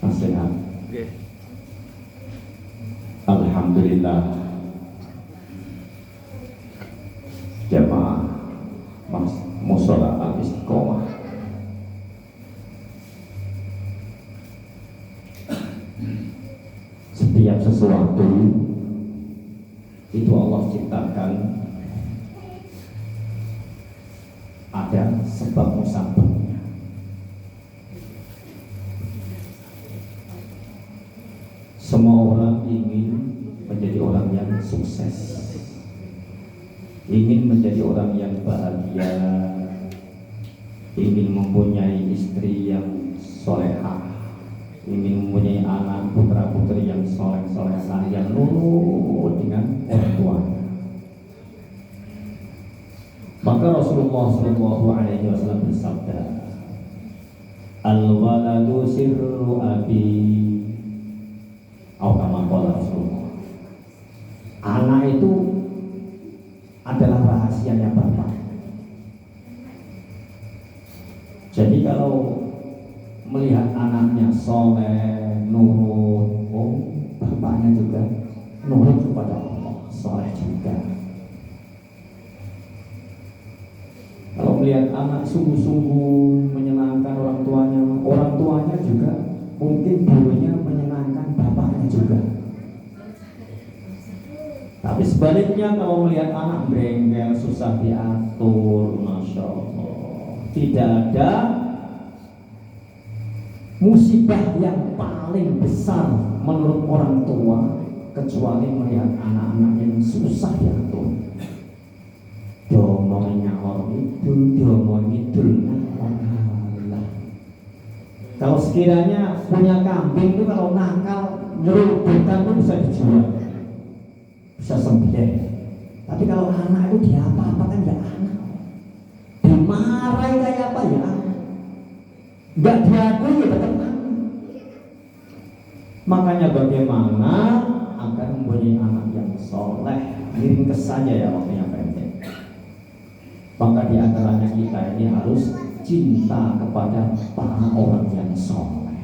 Nasihat. Oke. Alhamdulillah jamaah mushola al-istiqomah setiap sesuatu itu Allah ciptakan ada sebab musababnya. Semua orang ingin menjadi orang yang sukses, ingin menjadi orang yang bahagia, ingin mempunyai istri yang solehah, ingin mempunyai anak putra putri yang soleh-solehah, yang nurut dengan orang tuanya. Maka Rasulullah SAW bersabda, al-waladu sirru abi. Rasulullah, anak itu adalah rahasianya bapak. Jadi kalau melihat anaknya soleh, nurut, oh bapaknya juga nurut kepada Allah, soleh juga. Kalau melihat anak sungguh-sungguh menyenangkan orang tuanya juga mungkin dulunya menyenangkan bapaknya juga. Tapi sebaliknya kalau melihat anak brengkel, susah diatur, masya Allah, tidak ada musibah yang paling besar menurut orang tua kecuali melihat anak-anaknya yang susah diatur. Domongnya orang itu kalau sekiranya punya kambing itu kalau nakal nyerudukkan itu bisa dijual, bisa sembelih. Tapi kalau anak itu diapa-apakan ya anak, dimarahi kayak apa ya anak, nggak diakui ya tetap anak. Makanya bagaimana agar mempunyai anak yang soleh, ringkes saja ya waktunya pendek. Maka di antaranya kita ini harus cinta kepada para orang yang soleh.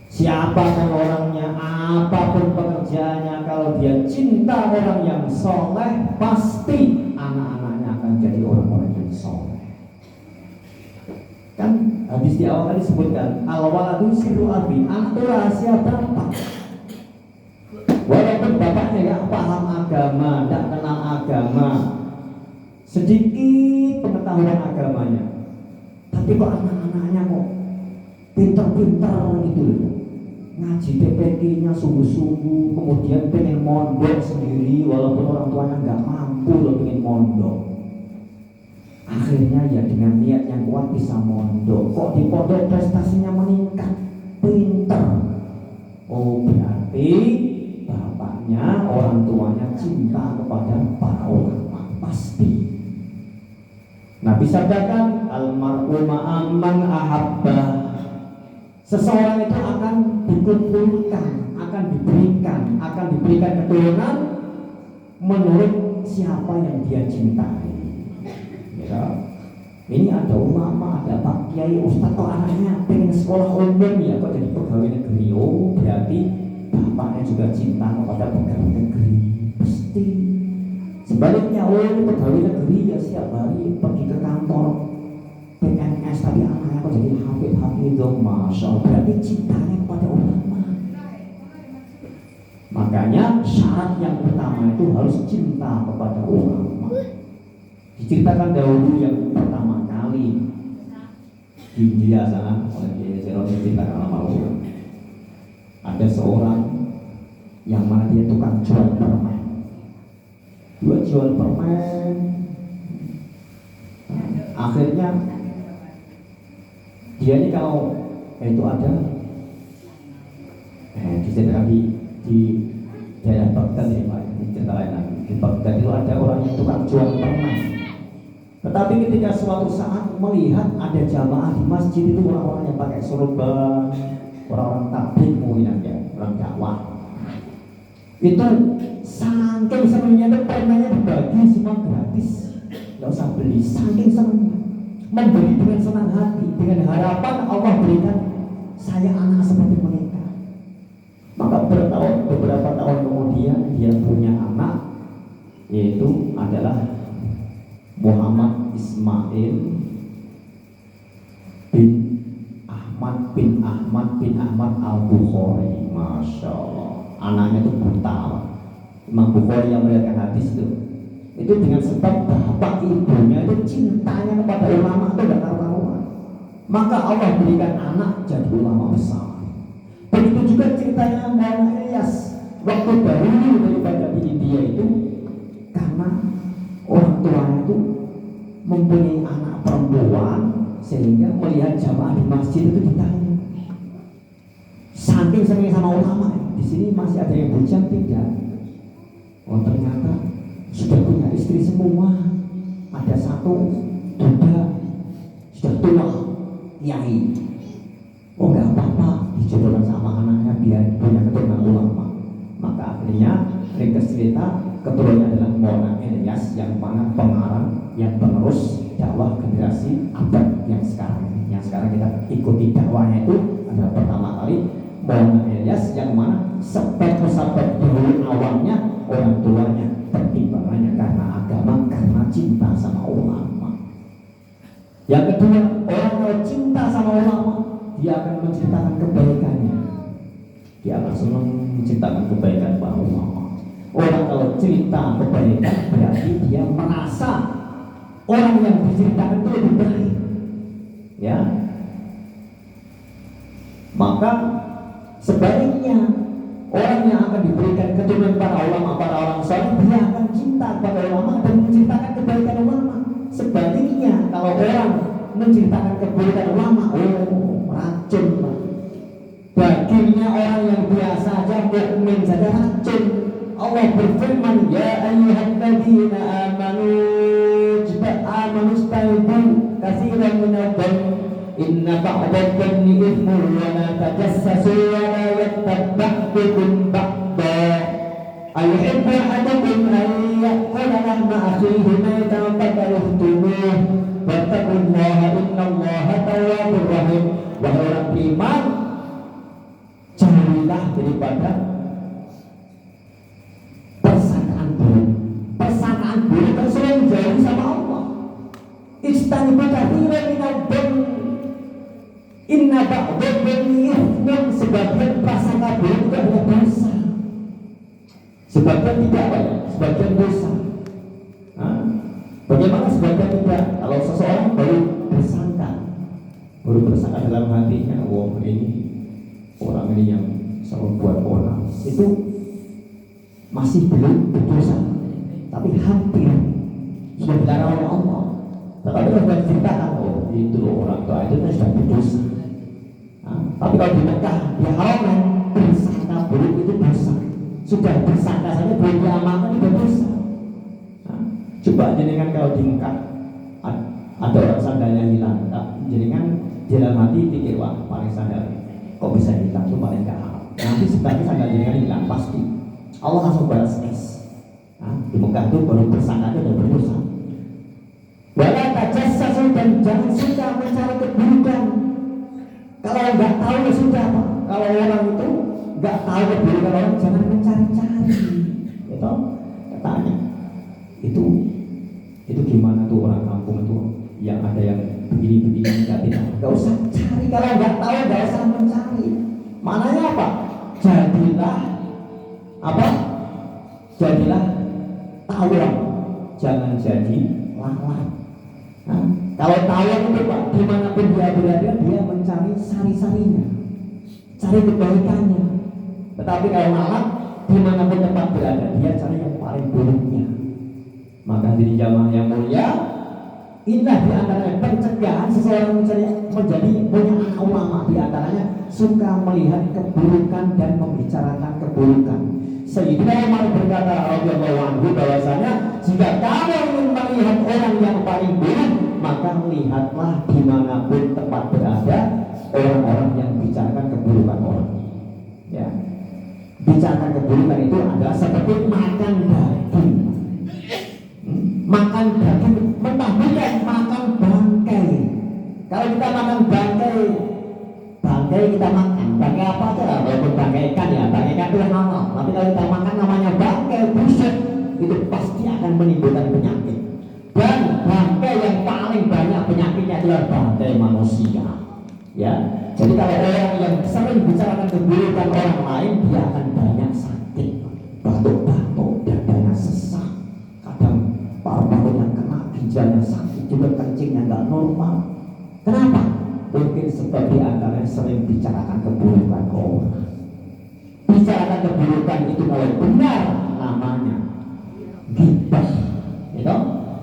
Siapapun orangnya, apapun pekerjaannya, kalau dia cinta orang yang soleh, pasti anak-anaknya akan jadi orang-orang yang soleh. Kan habis di awal tadi sebutkan al-waladu sirru abi, anak itu rahasia bapak. Walaupun bapaknya gak paham agama, tidak kenal agama, sedikit pengetahuan agamanya, tapi kok anak-anaknya kok pintar-pintar gitu loh, ngaji PPK-nya sungguh-sungguh, kemudian pengen mondok sendiri walaupun orang tuanya nggak mampu loh pengen mondok. Akhirnya ya dengan niat yang kuat bisa mondok, kok di pondok prestasinya meningkat, pintar. Oh berarti bapaknya, orang tuanya cinta kepada para ulama, pasti. Nabi sabdakan almar'u ma'amman ahabba, seseorang itu akan dikumpulkan, akan diberikan keturunan menurut siapa yang dia cintai. Ya. Ini ada ulama, ada pak kiai, ustaz, kok anaknya pengen sekolah umum ya, kok jadi pegawai negeri. Oh berarti bapaknya juga cinta kepada pegawai negeri, pasti. Sebaliknya, oh ini pegawai negeri ya setiap hari pergi ke kantor PNS, tapi anaknya kok jadi hafid dong, masya Allah, berarti cintanya kepada ulama. Makanya syarat yang pertama itu harus cinta kepada ulama. Diceritakan dahulu yang pertama kali di India sana oleh Kiai Zero diceritakan ulama. Ada seorang yang mana dia tukang jual permen. Dia jual permen, akhirnya dia ini kalau itu ada diceritakan di daerah Baghdad ini Pak, di cerita lain lagi. Di Baghdad itu ada orang yang tukang jual permen. Tetapi ketika suatu saat melihat ada jamaah di masjid itu orang-orang yang pakai sorban, orang-orang tabligh mungkin ya, orang dakwah. Itu saking senangnya itu permennya dibagi semua gratis, nggak usah beli, saking senangnya, memberi dengan senang hati, dengan harapan Allah berikan saya anak seperti mereka. Maka beberapa tahun kemudian dia punya anak, yaitu adalah Muhammad Ismail bin Ahmad Al-Bukhari. Masya Allah, anaknya itu buta. Imam Bukhari yang meriwayatkan hadis itu dengan sebab bapak ibunya itu cintanya kepada ulama itu gak karuan. Maka Allah berikan anak jadi ulama besar. Begitu juga ceritanya Maulana Ilyas waktu dahulu daripada di India itu, karena orang tuanya itu mempunyai anak perempuan sehingga melihat jamaah di masjid itu ditanya, saking sering sama ulama, di sini masih ada yang bujang tidak? Oh ternyata sudah punya istri semua, ada satu duda sudah tua kiai. Oh nggak apa-apa, dijodohkan sama anaknya biar punya keturunan ulama. Maka akhirnya ringkas cerita, keturunannya adalah Maulana Ilyas yang mana pengarang yang penerus dakwah generasi abad yang sekarang ini. Yang sekarang kita ikuti dakwahnya itu adalah pertama kali Maulana Ilyas yang mana sebab-sebab dahulu awalnya orang tuanya pertimbangannya karena agama, karena cinta sama ulama. Yang kedua, orang kalau cinta sama ulama, dia akan menciptakan kebaikannya. Dia akan senang menciptakan kebaikan para ulama. Orang kalau cerita kebaikan berarti dia merasa orang yang diceritakan itu lebih baik. Ya. Maka sebaliknya orang yang akan diberikan keturunan para orang soleh, dia akan cinta kepada ulama dan menceritakan kebaikan ulama. Sebaliknya kalau orang menceritakan kebaikan ulama, racun. Baginya orang yang biasa saja, mukmin saja racun. Allah berfirman, ya ayyuhalladzina amanu istaibu katsiran minadh-dhann inna ba'dadh-dhanni ithmun wa la tajassasu wa la yattab ba'dukum ba'dha ayuhibbu ahadukum an ya'kula lahma akhihi maytan fakarihtumuh wattaqullaha innallaha tawwabur rahim. Wahai orang beriman, jauhilah daripada persangkaan buruk dan sering jauh sama Allah. Istanibu kathiran minadh-dhann inna ba'dadh-dhanni ithmun. Sebagian prasangka buruk itu adalah dosa, sebagian tidak apa ya, sebagian dosa. Bagaimana sebagian tidak? Kalau seseorang baru bersangka dalam hatinya, wah ini orang ini yang selalu buat orang itu masih belum berdosa, tapi hampir sudah dilarang oleh Allah. Tetapi kalau sudah diceritakan, oh itu loh orang tua itu sudah berdosa. Tapi kalau di Mekah diharamkan bersangka buruk itu dosa. Sudah bersangka saja belum diamalkan itu dosa. Coba jenengan kalau di Mekah ada orang sandalnya hilang, jenengan dalam hati pikir, wah paling sandal kok bisa hilang, itu paling gak halal. Nanti sebagai sandal jenengan hilang pasti Allah langsung balas es. Di Mekah itu baru bersangka itu udah berdosa. Wala tajassasu, dan jangan suka mencari keburukan. Kalau nggak tahu ya sudah Pak. Kalau orang itu nggak tahu keburukan orang, jangan mencari-cari. Gitu katanya. Itu gimana tuh orang kampung itu yang ada yang begini-begini nggak usah cari. Kalau nggak tahu nggak usah mencari. Maknanya apa? Jadilah tawon, jangan jadi lalat. Kalau tawon itu Pak, dimanapun dia berada, dia mencari sari-sarinya, cari kebaikannya. Tetapi kalau lalat, dimanapun tempat berada, dia cari yang paling buruknya. Maka diri jamaah yang mulia, indah di antaranya pencegahan seseorang menjadi punya anak ulama, di antaranya suka melihat keburukan dan membicarakan keburukan. Sayyidina Umar berkata radhiyallahu anhu bahwasanya jika kamu ingin melihat orang yang paling buruk, maka lihatlah dimanapun tempat berada orang-orang yang bicarakan keburukan orang. Ya, bicarakan keburukan itu adalah seperti makan daging. Makan daging mentah bukan makan bangkai. Kalau kita makan bangkai bangkai kita makan, bangkai apa aja lah, walaupun bangkai ikan ya, bangkai ikan itu halal. Tapi kalau kita makan namanya bangkai busuk, itu pasti akan menimbulkan penyakit. Dan bangkai yang paling banyak penyakitnya adalah bangkai manusia. Ya, jadi kalau orang yang sering bicarakan keburukan orang lain, dia akan banyak sakit, batuk-batuk, dadanya sesak. Kadang paru-paru yang kena, ginjalnya sakit, juga kencingnya nggak normal. Kenapa? Mungkin sebab dia antaranya sering bicarakan keburukan orang. Bicarakan keburukan itu kalau benar namanya ghibah, gitu.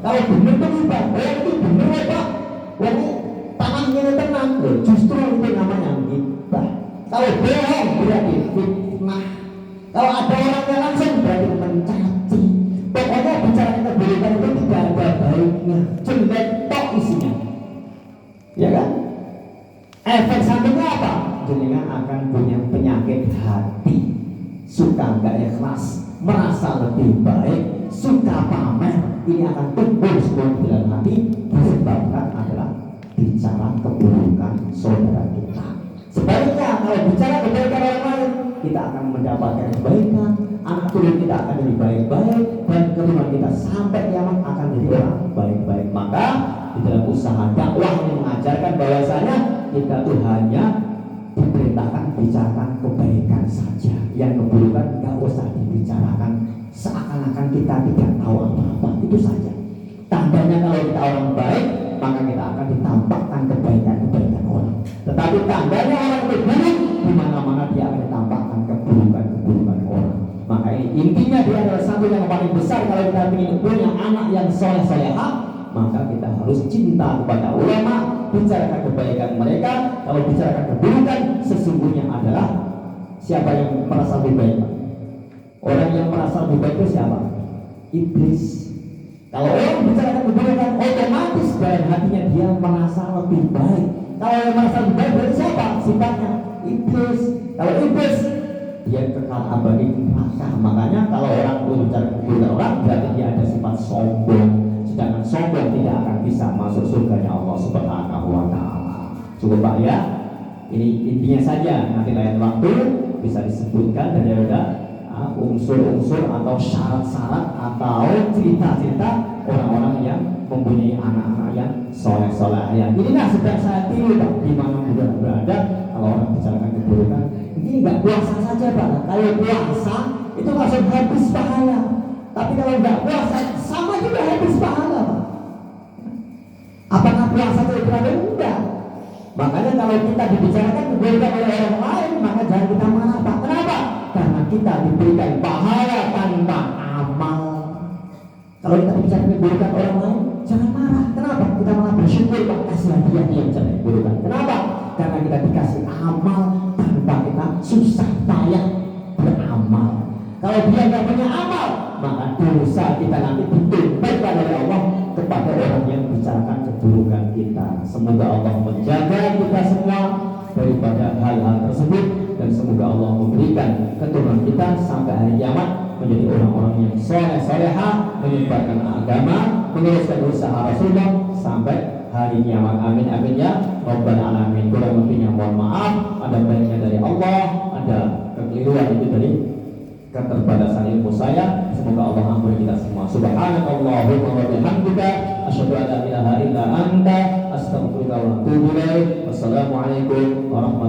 Kalau benar itu ghibah, itu benar apa? Tanahnya tenang, justru itu namanya ghibah. Kalau bohong berarti fitnah. Kalau ada orang yang langsung berarti mencaci. Pokoknya bicarakan keburukan itu tidak ada baiknya, jelek tok isinya. Ya kan? Efek sampingnya apa? Jenengan akan punya penyakit hati, suka nggak ikhlas, merasa lebih baik, suka pamer. Ini akan tumbuh semua di dalam hati, disebabkan adalah bicara keburukan saudara kita. Sebaliknya kalau bicara kebaikan orang lain, kita akan mendapatkan kebaikan, anak turun kita akan jadi baik-baik, dan keturunan kita sampai kiamat akan jadi orang baik-baik. Maka di dalam usaha dakwah ini mengajarkan bahwasanya kita tuh hanya diperintahkan bicarakan kebaikan saja, yang keburukan nggak usah dibicarakan, seakan-akan kita tidak tahu apa-apa. Itu saja. Tandanya kalau kita orang baik, maka kita akan ditampakkan kebaikan-kebaikan orang. Tetapi tandanya orang itu buruk, di mana-mana dia akan ditampakkan keburukan-keburukan orang. Maka intinya dia adalah satu yang paling besar. Kalau kita ingin punya anak yang soleh-solehah, maka kita harus cinta kepada ulama, bicarakan kebaikan mereka. Kalau bicarakan keburukan, sesungguhnya adalah siapa yang merasa lebih baik? Orang yang merasa lebih baik itu siapa? Iblis. Kalau orang bicarakan keburukan, otomatis dalam hatinya dia merasa lebih baik. Kalau yang merasa lebih baik berarti siapa? Sifatnya iblis. Kalau iblis, dia kekal abadi neraka. Makanya kalau orang itu bicara keburukan orang, berarti dia ada sifat sombong. Sedangkan sombong tidak akan bisa masuk surganya Allah Subhanahu wa Ta'ala. Cukup Pak ya. Ini intinya saja. Nanti lain waktu bisa disebutkan dan ada unsur-unsur atau syarat-syarat atau cerita-cerita orang-orang yang mempunyai anak-anak yang soleh-soleh. Ya, inilah sedang saya tiru Pak, di mana berada. Kalau orang bicarakan keburukan, ini nggak puasa saja Pak. Kalau puasa itu langsung habis pahala. Tapi kalau nggak puasa sama juga habis pahala Pak. Apakah puasa itu berarti enggak? Makanya kalau kita dibicarakan keburukan oleh orang lain, maka jangan kita marah Pak. Kenapa? Karena kita diberikan pahala tanpa amal. Kalau kita bicara keburukan orang lain, jangan marah. Kenapa? Kita malah bersyukur Pak, kasih hadiah dia bicara keburukan. Kenapa? Karena kita dikasih amal tanpa kita susah payah beramal. Kalau dia nggak punya amal, maka dosa kita nanti ditumpahkan oleh Allah kepada orang yang bicarakan keburukan kita. Semoga Allah menjaga kita semua daripada hal-hal tersebut, dan semoga Allah memberikan keturunan kita sampai hari kiamat menjadi orang-orang yang soleh-solehah, menyebarkan agama, meneruskan usaha Rasulullah sampai hari kiamat. Amin amin ya Rabbal alamin. Kurang lebihnya mohon maaf. Ada baiknya dari Allah, ada kekeliruan itu dari keterbatasan ilmu saya. Semoga Allah ampuni kita semua. Subhanakallahumma wa bihamdika asyhadu an la ilaha illa anta astaghfiruka wa atubu ilaik. Wassalamualaikum warahmatullahi wabarakatuh.